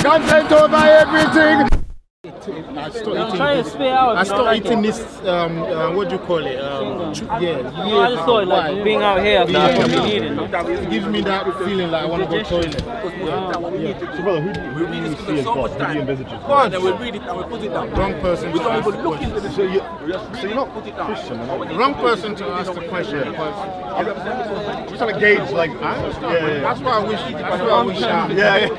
Content over everything. I stopped eating this. What do you call it? Yeah. I just thought like being out here, It gives me that feeling like I want to go toilet. So brother, who do you see as God? Who do you envisage as God, God? we'll read it and we'll put it down. Wrong person to ask the question. So you're not Christian, right? Wrong person to ask the question. I'm just trying to gauge, like, yeah. That's why I wish. That's why I wish. Yeah.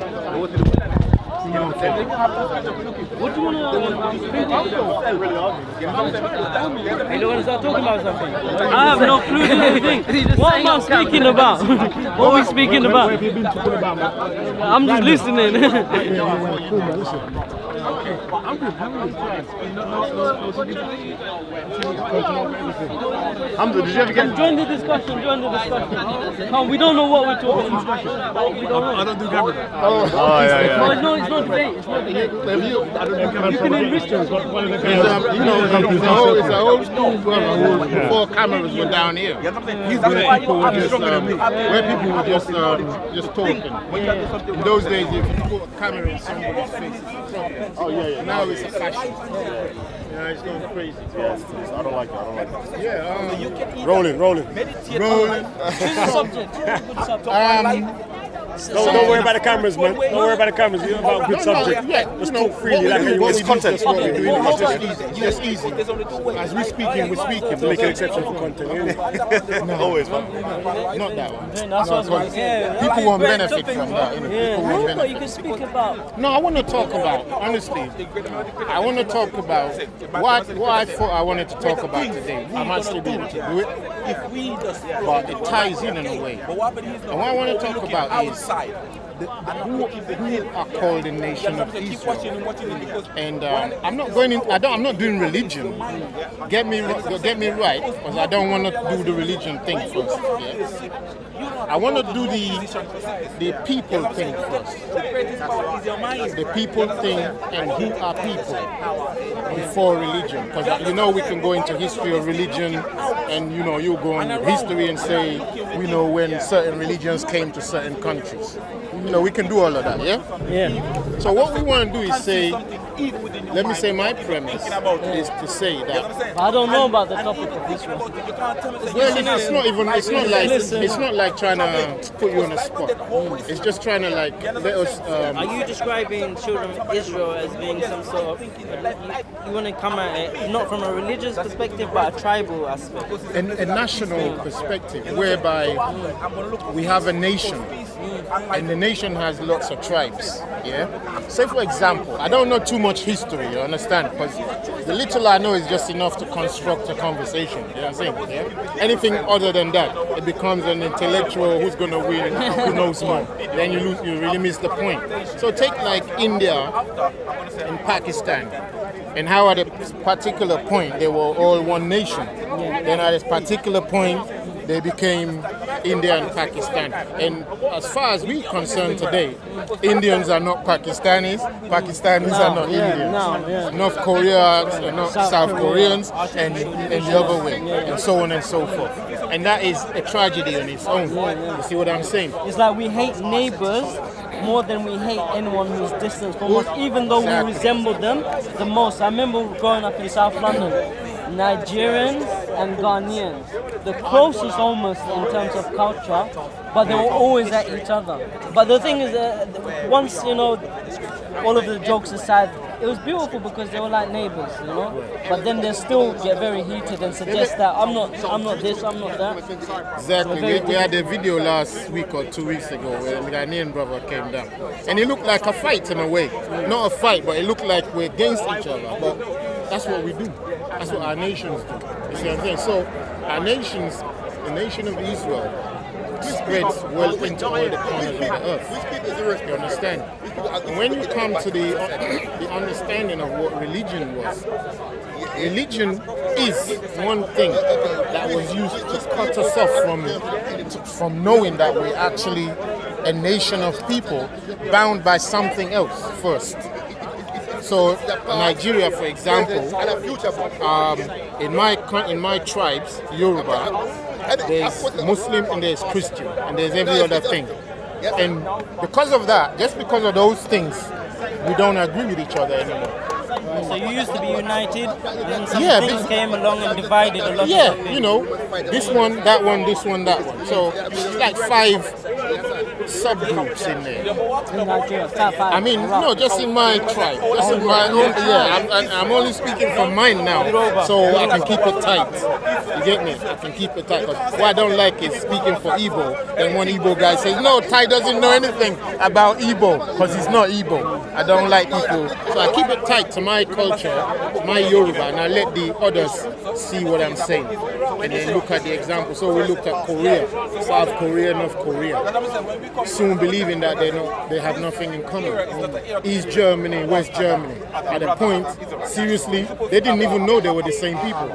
What do you want to speak about? You don't want to start talking about something? I have no clue anything. What am I speaking about? What are we speaking about? Where have you been talking about, man? I'm just listening. Cool, man, listen. Hamza, did you ever get... Join the discussion. Come, we don't know what we're talking about. We don't know. I don't do camera. Oh, yeah. No, it's not debate. It's not debate. You can enrich them. It's a whole school brother before cameras were down here. Where people were just talking. In those days, if you put a camera in somebody's face, Oh, yeah. now it's a fashion. Yeah, it's going crazy. Yeah, I don't like it. Yeah. Rolling. Choose a subject. Good subject. Don't worry about the cameras, man. Don't worry about the cameras. You're about good subject. Just talk freely. It's content. It's just easy. As we're speaking, Make an exception for content. Always, man. Not that one. That's what I was saying. People won't benefit from that. People won't But benefit. you can speak about. No, I want to talk about, honestly, I want to talk about what I thought I wanted to talk about today. I'm actually being able to do it, but it ties in a way. And what I want to talk about is who are called the nation of Israel. And I'm not going in, I'm not doing religion. Get me right, because I don't want to do the religion thing first. Yeah? I want to do the people thing first. The people thing and who are people before religion. Because we can go into history of religion and you go on history and say, when certain religions came to certain countries. We can do all of that, yeah? Yeah. So what we want to do is say, let me say my premise is to say that I don't know about the topic of Israel. well, it's not like trying to put you on a spot. It's just trying to let us. Are you describing children of Israel as being some sort of? You want to come at it not from a religious perspective, but a tribal aspect. A national perspective, whereby we have a nation, and the nation has lots of tribes. Yeah. Say for example, I don't know too much history. You understand? Because the little I know is just enough to construct a conversation. You know what I'm saying? Yeah. Anything other than that, it becomes an intellectual who's going to win, who knows more. Then you really miss the point. So take like India and Pakistan, and how at a particular point they were all one nation. Then at a particular point they became India and Pakistan. And as far as we're concerned today, Indians are not Pakistanis, Pakistanis are not Indians. North Korea are not South Koreans, and the other way, and so on and so forth. And that is a tragedy on its own. You see what I'm saying? It's like we hate neighbors more than we hate anyone who's distant from us, even though we resemble them the most. I remember growing up in South London, Nigerians and Ghanaians, the closest almost in terms of culture, but they were always at each other. But the thing is, once all of the jokes aside, it was beautiful because they were like neighbors, But then they still get very heated and suggest that I'm not this, I'm not that. Exactly. We had a video last week or 2 weeks ago where a Ghanaian brother came down, and it looked like a fight in a way. Not a fight, but it looked like we're against each other. But that's what we do. That's what our nations do. You see what I'm saying? So our nations, the nation of Israel, spreads well into all the corners of the earth. You understand? And when you come to the understanding of what religion was, religion is one thing that was used to cut us off from knowing that we're actually a nation of people bound by something else first. So Nigeria, for example, in my tribes, Yoruba, there's Muslim and there's Christian and there's every other thing. And because of that, just because of those things, we don't agree with each other anymore. So you used to be united, and then some Yeah, things came along and divided a lot of Yeah, people. you know, this one, that one, this one, that one. So it's like 5 subgroups in there. In Nigeria, top 5. I mean, no, just in my tribe, just in my own. Yeah, I'm only speaking for mine now, so I can keep it tight. You get me? I can keep it tight. 'Cause what I don't like is speaking for Igbo. Then one Igbo guy says, "No, Ty doesn't know anything about Igbo because he's not Igbo." I don't like people, so I keep it tight to my culture, my Yoruba, and I let the others see what I'm saying, and then look at the example. So we looked at Korea, South Korea, North Korea. Soon believing that they have nothing in common. East Germany, West Germany. At a point, seriously, they didn't even know they were the same people.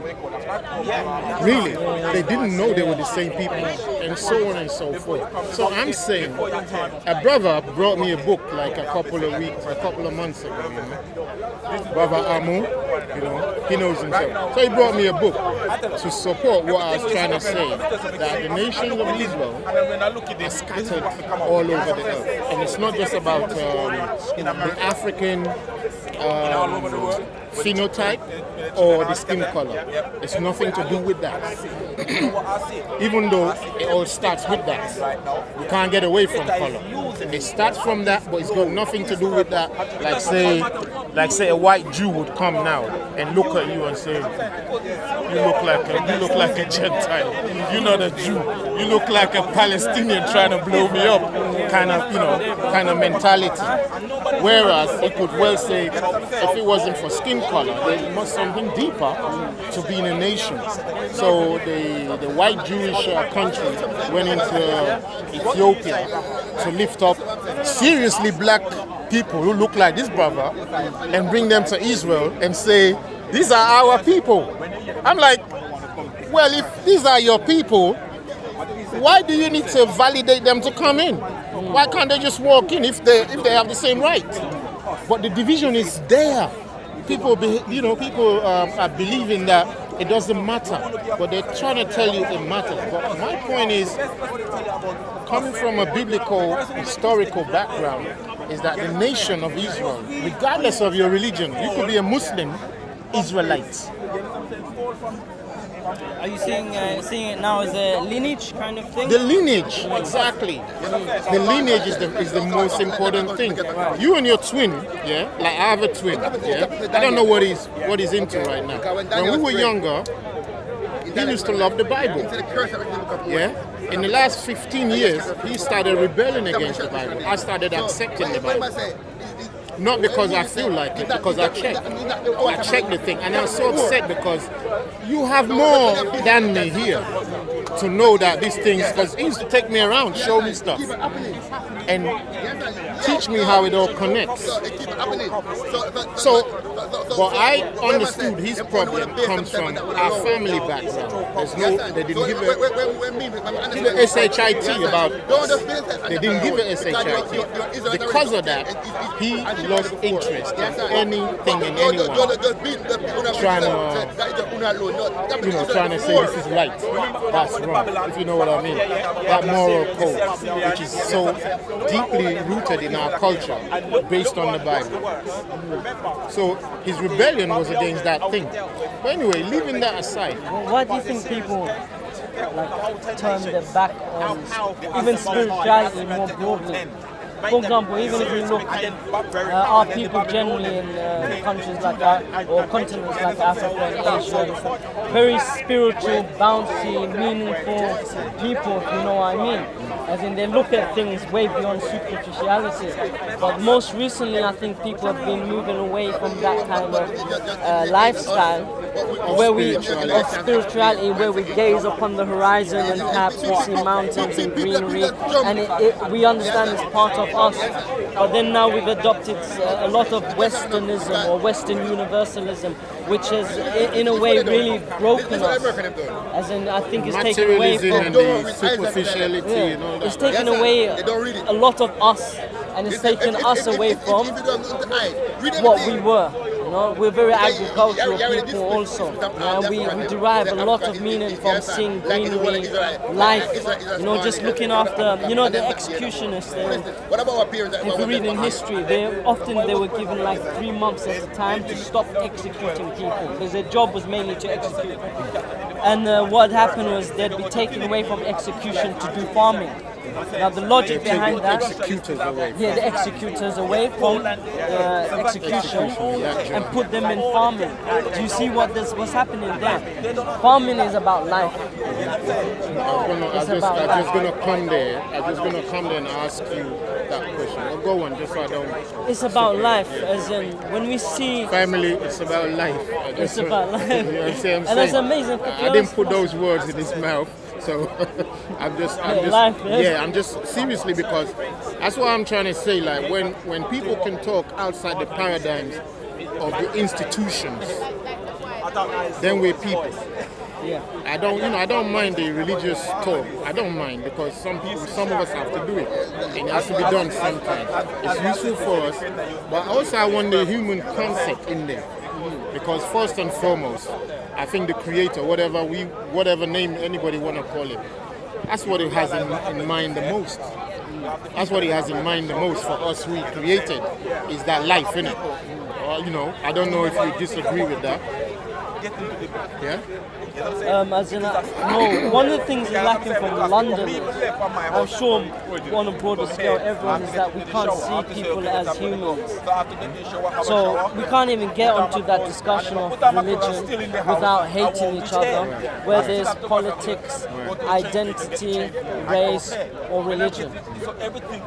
Really, they didn't know they were the same people, and so on and so forth. So I'm saying, a brother brought me a book like a couple of months ago. You know, Brother Amu, you know, he knows himself. So he brought me a book to support what I was trying to say, that the nations of Israel are scattered all over the earth. And it's not just about the African phenotype or the skin color. It's nothing to do with that. Even though it all starts with that. You can't get away from color. It starts from that, but it's got nothing to do with that. Like say a white Jew would come now and look at you and say, you look like a Gentile. You're not a Jew. You look like a Palestinian trying to blow me up. Kind of mentality. Whereas it could well say, if it wasn't for skin color, there must something deeper to being a nation. So the white Jewish country went into Ethiopia to lift up seriously black people who look like this brother and bring them to Israel and say, these are our people. I'm like, well, if these are your people, why do you need to validate them to come in? Why can't they just walk in if they have the same right? But the division is there. People are believing that it doesn't matter, but they're trying to tell you it matters. But my point is, coming from a biblical, historical background, is that the nation of Israel, regardless of your religion, you could be a Muslim Israelite. Are you seeing it now as a lineage kind of thing? The lineage, exactly. The lineage is the most important thing. You and your twin, yeah, like I have a twin, yeah. I don't know what he's into right now. When we were younger, he used to love the Bible, yeah. In the last 15 years, he started rebelling against the Bible. I started accepting the Bible. Not because I feel like it, because I checked the thing, and I was so upset because you have more than me here to know that these things, because he used to take me around, show me stuff, and teach me how it all connects. So, but I understood his problem comes from our family background. They didn't give a SHIT about us. They didn't give a SHIT. Because of that, he lost interest in anything and anyone trying to say this is right, that's wrong, if you know what I mean. That moral code, which is so deeply rooted in our culture, based on the Bible. So his rebellion was against that thing. But anyway, leaving that aside. Why do you think people turn their back on even spirituality more broadly? For example, even if you look at our people generally in countries like that, or continents like Africa and Asia, very spiritual, bouncy, meaningful people, if you know what I mean. As in, they look at things way beyond superficiality. But most recently, I think people have been moving away from that kind of lifestyle of spirituality, where we gaze upon the horizon and perhaps we see mountains and greenery, and we understand it's part of us. But then now we've adopted a lot of Westernism or Western universalism, which has in a way really broken us. As in, I think it's taken away from the superficiality. Yeah, it's taken away a lot of us, and it's taken us away from what we were. know, we're very agricultural people also. We derive a lot of meaning from seeing greenery, life, you know, just looking after, you know, the executionists. If you read in history, they were given like 3 months at a time to stop executing people because their job was mainly to execute. And what happened was they'd be taken away from execution to do farming. Now the logic behind that, the executors away from execution and put them in farming. Do you see what's happening there? Farming is about life. I'm just gonna come there and ask you that question. Well, go on, just so I don't. It's about life, as in when we see family. It's about life. It's about life. You know what I'm saying? And that's amazing. I didn't put those words in his mouth. So I'm just seriously, because that's what I'm trying to say. Like when people can talk outside the paradigms of the institutions, then we're people. Yeah. I don't mind the religious talk. I don't mind, because some of us have to do it. And it has to be done sometimes. It's useful for us, but also I want the human concept in there. Because first and foremost, I think the creator, whatever name anybody want to call it, that's what it has in mind the most. That's what it has in mind the most for us who he created, is that life, innit? You know, I don't know if you disagree with that. Yeah? No, one of the things is lacking from London, I'm sure on a broader scale, everyone, is that we can't see people as humans. So we can't even get onto that discussion of religion without hating each other, whether it's politics, identity, race, or religion.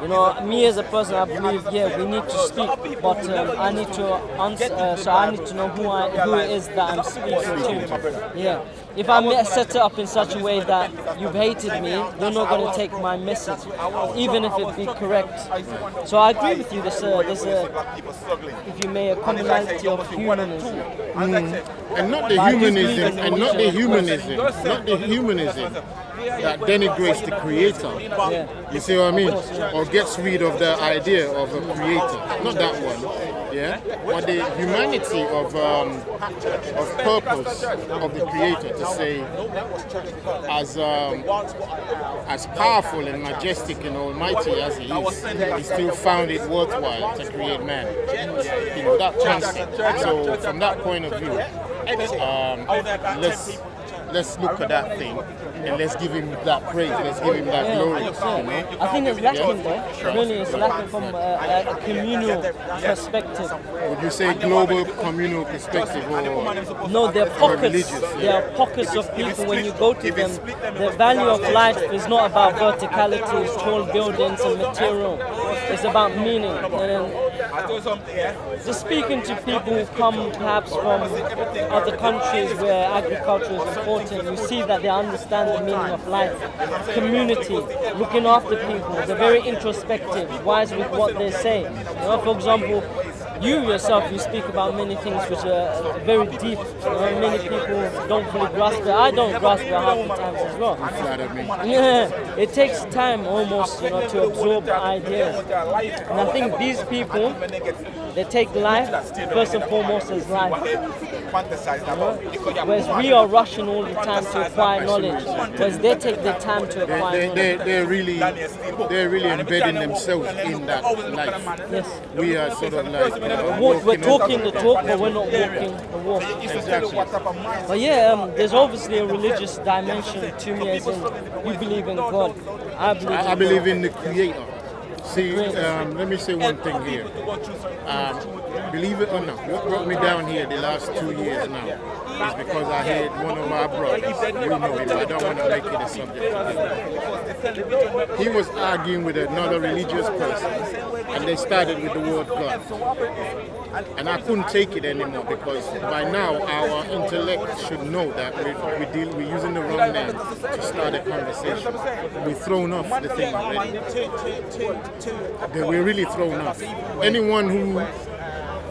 You know, me as a person, I believe, we need to speak, but I need to answer, so I need to know who it is that I'm speaking to. Yeah. If I set it up in such a way that you've hated me, you're not going to take my message, even if it be correct. So I agree with you. There's if you may, a commonality of humanism. And not the humanism that denigrates the creator. Yeah. You see what I mean? Or gets rid of the idea of a creator. Not that one. Yeah? But the humanity of purpose of the creator, to say as powerful and majestic and almighty as he is, he still found it worthwhile to create man. You know, that concept. So from that point of view, let's look at that thing and let's give him that praise, let's give him that glory. You know? I think it's lacking though. Really, it's lacking from a communal perspective. Would you say global communal perspective, or no? There are pockets. Religious, There are pockets of people. When you go to them, the value of life is not about verticality, tall buildings and material. It's about meaning. And just speaking to people who come perhaps from other countries where agriculture is important, you see that they understand the meaning of life, community, looking after people. They're very introspective, wise with what they say. You know, for example, you yourself, you speak about many things which are very deep. You know, many people don't fully grasp it. I don't grasp it half the times as well. Yeah, it takes time almost, you know, to absorb ideas. And I think these people, they take life first and foremost as life. You know? Whereas we are rushing all the time to acquire knowledge, whereas they take their time to acquire knowledge. They're really embedding themselves in that life. Yes. We are sort of like, we're talking the talk, but we're not walking the walk. Exactly. But yeah, there's obviously a religious dimension to me, as in you believe in God. I believe in the Creator. See, let me say one thing here. Believe it or not, what brought me down here the last 2 years now is because I had one of our brothers, you know him, I don't want to make it a subject. He was arguing with another religious person, and they started with the word God. And I couldn't take it anymore, because by now our intellect should know that we're using the wrong name to start a conversation. We've thrown off the thing already. We're really thrown off.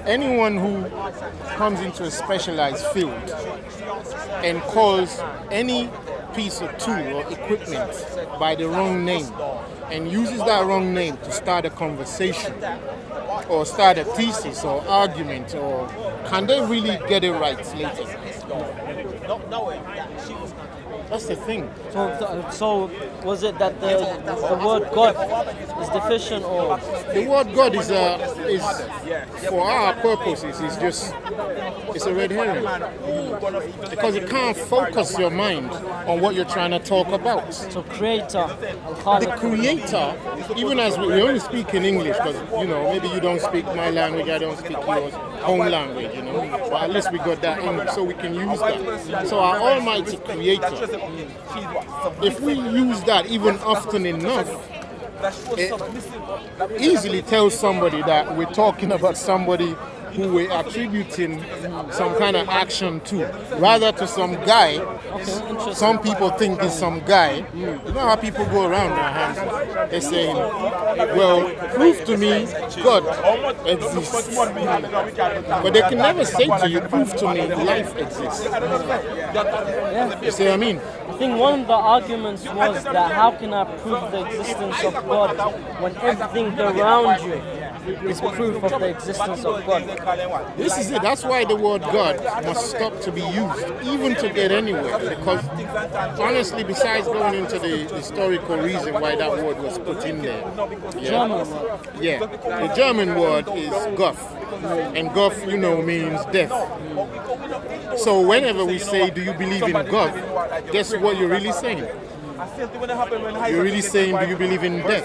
Anyone who comes into a specialized field and calls any piece of tool or equipment by the wrong name and uses that wrong name to start a conversation or start a thesis or argument, or can they really get it right later? That's the thing. So was it that the word God is deficient, or The word God is for our purposes, it's a red herring, because it can't focus your mind on what you're trying to talk about. so creator? The creator, even as we only speak in English, because maybe you don't speak my language, I don't speak yours, home language, but at least we got that English, so we can use that. So our Almighty Creator, if we use that even often enough, it easily tells somebody that we're talking about somebody who we're attributing some kind of action to, rather to some guy. Some people think it's some guy. You know how people go around their hands, they're saying, well, prove to me God exists. But they can never say to you, prove to me life exists. You see what I mean? I think one of the arguments was that how can I prove the existence of God when everything around you is proof of the existence of God? This is it. That's why the word God must stop to be used, even to get anywhere. Because honestly, besides going into the historical reason why that word was put in there, German word. yeah, the German word is Goff, and Goff, means death. So whenever we say, "Do you believe in God?" guess what you're really saying? You're really saying, do you believe in death?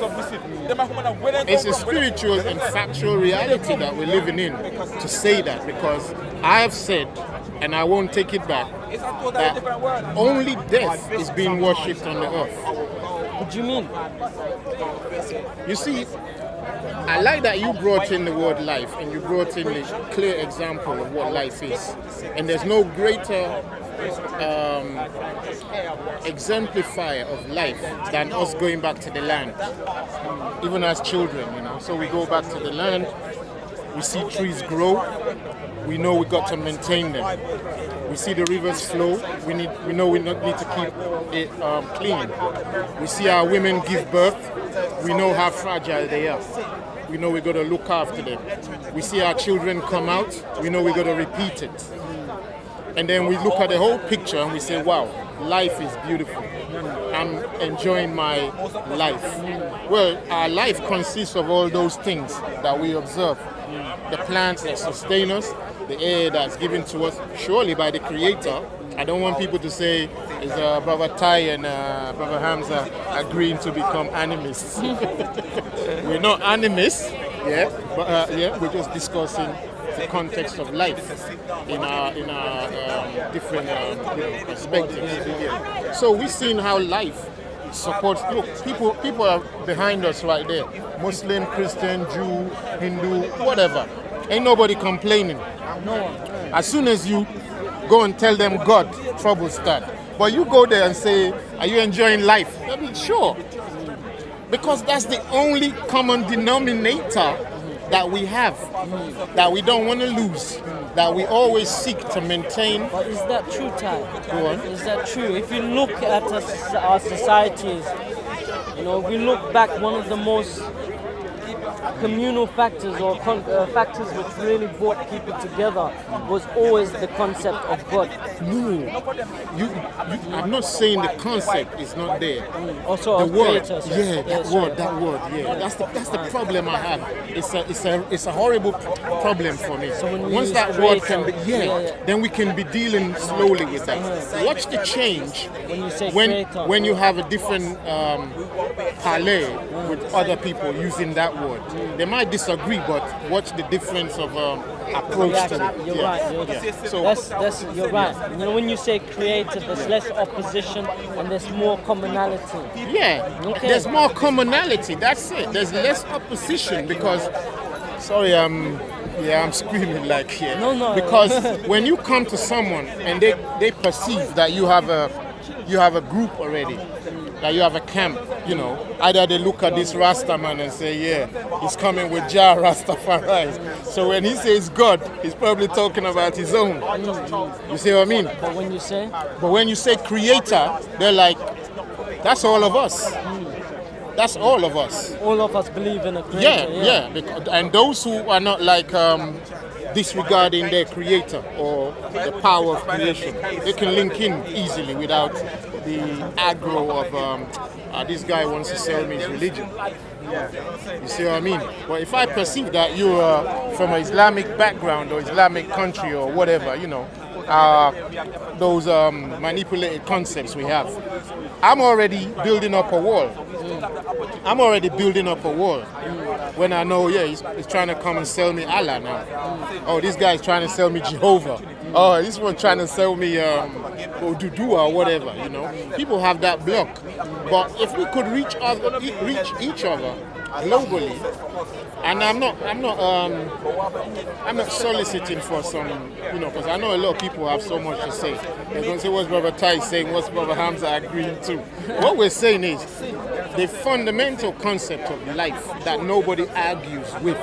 It's a spiritual and factual reality that we're living in to say that, because I have said, and I won't take it back, that only death is being worshipped on the earth. What do you mean? You see, I like that you brought in the word life, and you brought in the clear example of what life is. And there's no greater exemplifier of life than us going back to the land, even as children, So we go back to the land, we see trees grow, we know we got to maintain them. We see the rivers flow, we know we need to keep it clean. We see our women give birth, we know how fragile they are. We know we got to look after them. We see our children come out, we know we got to repeat it. And then we look at the whole picture and we say, wow, life is beautiful. I'm enjoying my life. Well, our life consists of all those things that we observe. The plants that sustain us, the air that's given to us, surely by the Creator. I don't want people to say, is Brother Ty and Brother Hamza agreeing to become animists. We're not animists, but we're just discussing the context of life in our different perspectives. So we've seen how life supports. Look, people are behind us right there. Muslim, Christian, Jew, Hindu, whatever. Ain't nobody complaining. No. As soon as you go and tell them God, trouble start. But you go there and say, are you enjoying life? I mean, sure. Because that's the only common denominator that we have, that we don't want to lose, that we always seek to maintain. But is that true, Ty? Go on. Is that true? If you look at our societies, if we look back, one of the most communal factors or factors which really brought people together was always the concept of God. No, I'm not saying the concept is not there. Also, the word, creators, that word, That's the problem I have. It's a horrible problem for me. So when once use that creator, word can be, then we can be dealing slowly with that. Watch the change when you say when you have a different parley with other people using that word. They might disagree, but watch the difference of approach to it. You're right. So you're right. When you say creative, there's less opposition and there's more commonality. Yeah, there's more commonality. That's it. There's less opposition because. Sorry, I'm screaming like here. No. Because when you come to someone and they perceive that you have a group already, that you have a camp, either they look at this Rasta man and say, yeah, he's coming with Jah Rastafari. So when he says God, he's probably talking about his own. You see what I mean? But when you say creator, they're like, that's all of us. That's all of us. All of us believe in a creator. Yeah. And those who are not like disregarding their creator or the power of creation, they can link in easily without the aggro of this guy wants to sell me his religion. You see what I mean? But if I perceive that you are from an Islamic background or Islamic country or whatever, those manipulated concepts we have, I'm already building up a wall. When I know, he's trying to come and sell me Allah now. Oh, this guy is trying to sell me Jehovah. Oh, this one trying to sell me Oduduwa or whatever, People have that block. But if we could reach each other globally, and I'm not soliciting for some, because I know a lot of people have so much to say. They're going to say, what's Brother Ty saying, what's Brother Hamza agreeing to? What we're saying is, the fundamental concept of life that nobody argues with.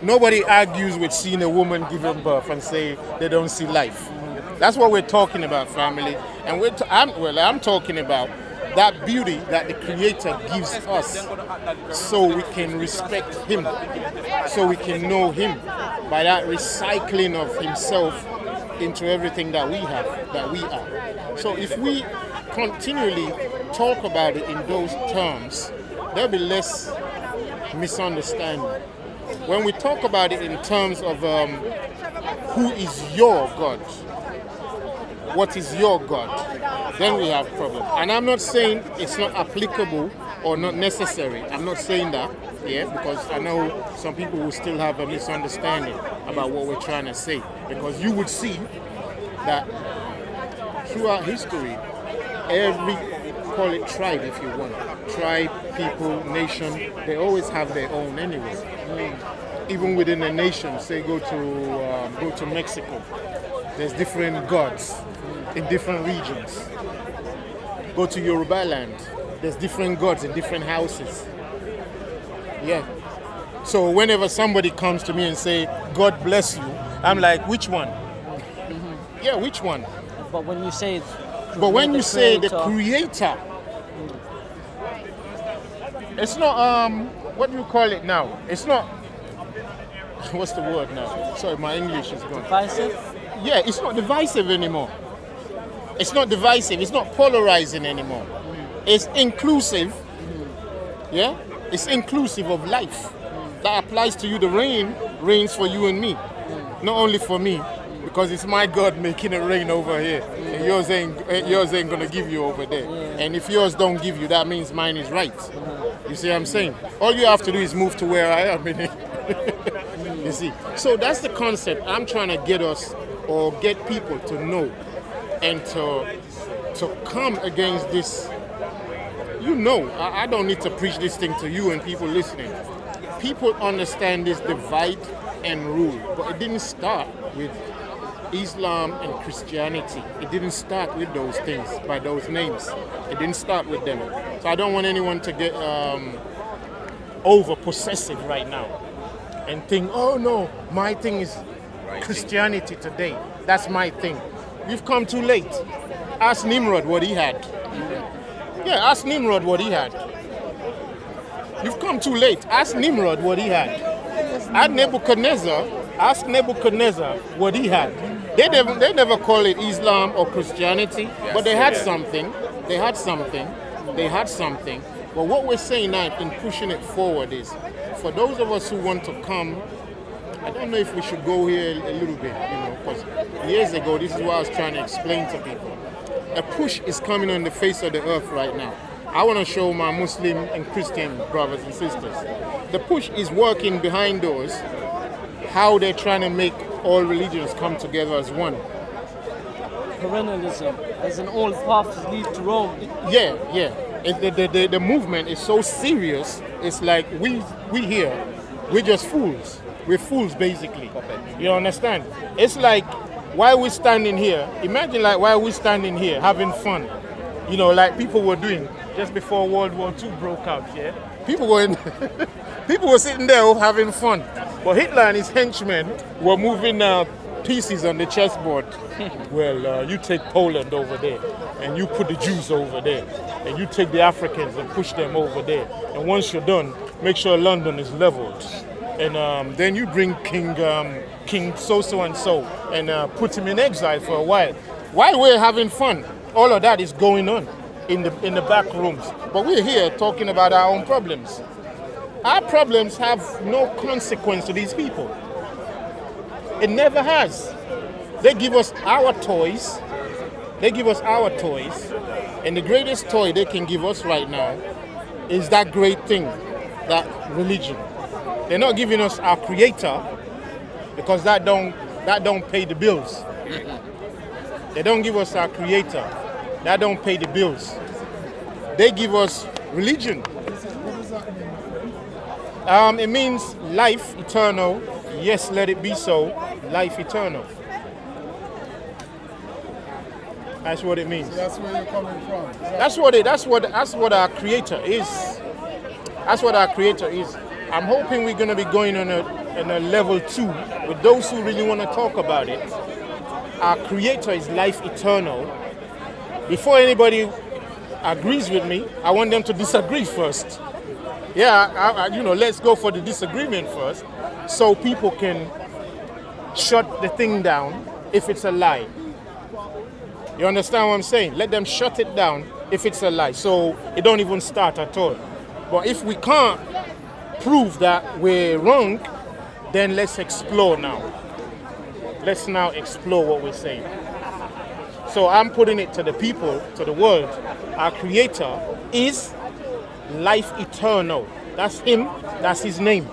Nobody argues with seeing a woman giving birth and say they don't see life. That's what we're talking about, family. And I'm talking about that beauty that the Creator gives us so we can respect Him, so we can know Him by that recycling of Himself into everything that we have, that we are. So if we continually talk about it in those terms, there'll be less misunderstanding. When we talk about it in terms of who is your God, what is your God, then we have problems. And I'm not saying it's not applicable or not necessary. I'm not saying that, because I know some people will still have a misunderstanding about what we're trying to say. Because you would see that throughout history, every, call it tribe if you want, tribe, people, nation, they always have their own anyway. Even within a nation, say go to Mexico, there's different gods in different regions. Go to Yoruba land, there's different gods in different houses. So whenever somebody comes to me and say, God bless you, I'm like, which one? Which one? But when you say the creator, it's not what do you call it now? It's not, what's the word now? Sorry, my English is gone. Divisive? Yeah, it's not divisive anymore. It's not divisive. It's not polarizing anymore. It's inclusive. It's inclusive of life. That applies to you. The rain rains for you and me, not only for me, because it's my God making it rain over here, and yours ain't gonna give you over there. And if yours don't give you, that means mine is right. You see what I'm saying? All you have to do is move to where I am. You see? So that's the concept I'm trying to get us or get people to know and to come against this. I don't need to preach this thing to you and people listening. People understand this divide and rule, but it didn't start with Islam and Christianity. It didn't start with those things, by those names. It didn't start with them. So I don't want anyone to get over possessive right now and think, oh no, my thing is Christianity today. That's my thing. You've come too late. Ask Nimrod what he had. Ask Nimrod what he had. You've come too late. Ask Nimrod what he had. Ask Nebuchadnezzar what he had. They never call it Islam or Christianity, but they had something. They had something. But what we're saying now in pushing it forward is, for those of us who want to come, I don't know if we should go here a little bit, because years ago, this is what I was trying to explain to people. A push is coming on the face of the earth right now. I want to show my Muslim and Christian brothers and sisters. The push is working behind doors, how they're trying to make all religions come together as one. Perennialism, as in all paths lead to Rome. The movement is so serious, it's like we here, we're just fools. We're fools, basically. You understand? It's like, why are we standing here? Imagine why are we standing here having fun? Like people were doing just before World War II broke out, People were sitting there having fun. But Hitler and his henchmen were moving pieces on the chessboard. Well, you take Poland over there, and you put the Jews over there, and you take the Africans and push them over there. And once you're done, make sure London is leveled. And then you bring King so and so, and put him in exile for a while. While we're having fun, all of that is going on in the back rooms. But we're here talking about our own problems. Our problems have no consequence to these people. It never has. They give us our toys. They give us our toys. And the greatest toy they can give us right now is that great thing, that religion. They're not giving us our creator because that don't pay the bills. They don't give us our creator. That don't pay the bills. They give us religion. It means life eternal. Yes, let it be so. Life eternal. That's what it means. So that's where you're coming from. That's what our creator is. That's what our creator is. I'm hoping we're going to be going on a level 2 with those who really want to talk about it. Our creator is life eternal. Before anybody agrees with me, I want them to disagree first. Yeah, let's go for the disagreement first, so people can shut the thing down if it's a lie. You understand what I'm saying? Let them shut it down if it's a lie, so it don't even start at all. But if we can't prove that we're wrong, then let's explore now. Let's now explore what we're saying. So I'm putting it to the people, to the world. Our creator is life eternal. That's him, that's his name.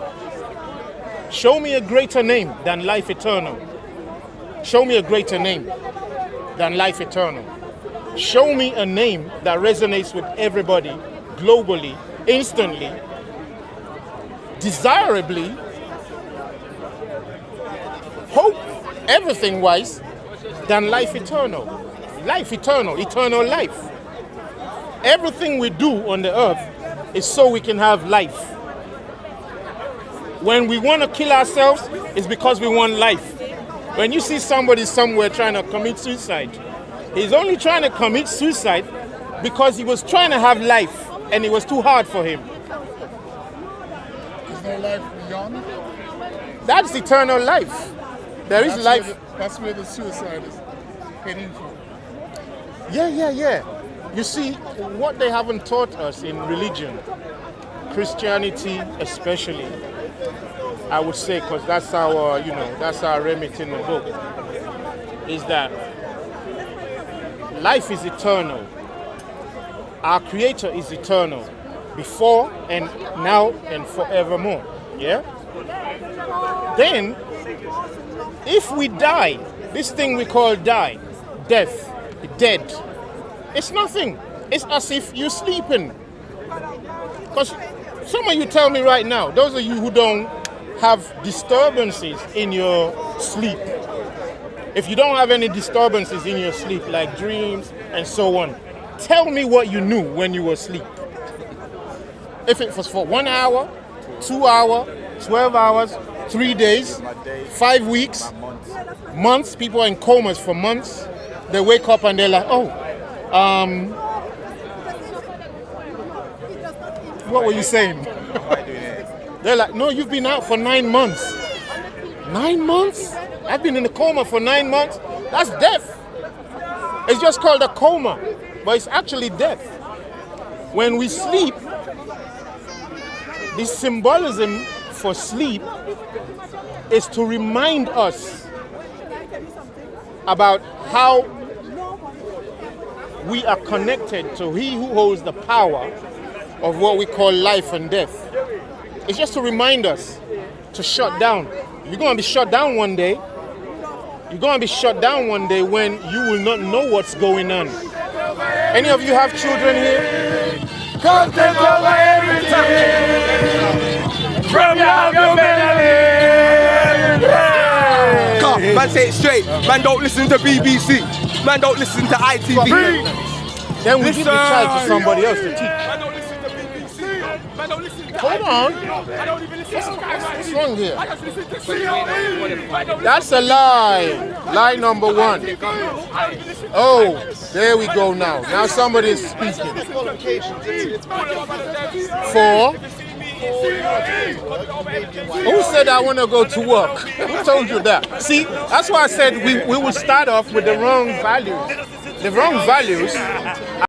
Show me a greater name than life eternal. Show me a greater name than life eternal. Show me a name that resonates with everybody globally, instantly, desirably, hope, everything-wise, than life eternal. Life eternal, eternal life. Everything we do on the earth is so we can have life. When we want to kill ourselves, it's because we want life. When you see somebody somewhere trying to commit suicide, he's only trying to commit suicide because he was trying to have life and it was too hard for him. Is there life beyond? That's eternal life. There is life. That's where the suicide is heading for. Yeah. You see, what they haven't taught us in religion, Christianity especially, I would say, because that's our remit in the book, is that life is eternal. Our creator is eternal, before and now and forevermore. Yeah? Then, if we die, this thing we call death, dead, it's nothing. It's as if you're sleeping. Because some of you tell me right now, those of you who don't have disturbances in your sleep, if you don't have any disturbances in your sleep, like dreams and so on, tell me what you knew when you were asleep. If it was for 1 hour, 2 hours, 12 hours, 3 days, 5 weeks, months, people are in comas for months, they wake up and they're like, what were you saying? They're like, no, you've been out for 9 months. 9 months? I've been in a coma for 9 months? That's death. It's just called a coma, but it's actually death. When we sleep, the symbolism for sleep is to remind us about how we are connected to He who holds the power of what we call life and death. It's just to remind us to shut down. You're going to be shut down one day. You're going to be shut down one day when you will not know what's going on. Any of you have children here? Come take over everything from your belly. Come, man, say it straight. Man, don't listen to BBC. Man, don't listen to ITV. Then we give the child to somebody else to teach. Man, don't listen to BBC. Man, don't listen. Hold on. I don't even listen. What's wrong here? I just listen to COE. That's a lie. Lie number one. Oh, there we go now. Now somebody is speaking. Four. Who said I want to go to work? Who told you that? See, that's why I said we will start off with the wrong values. The wrong values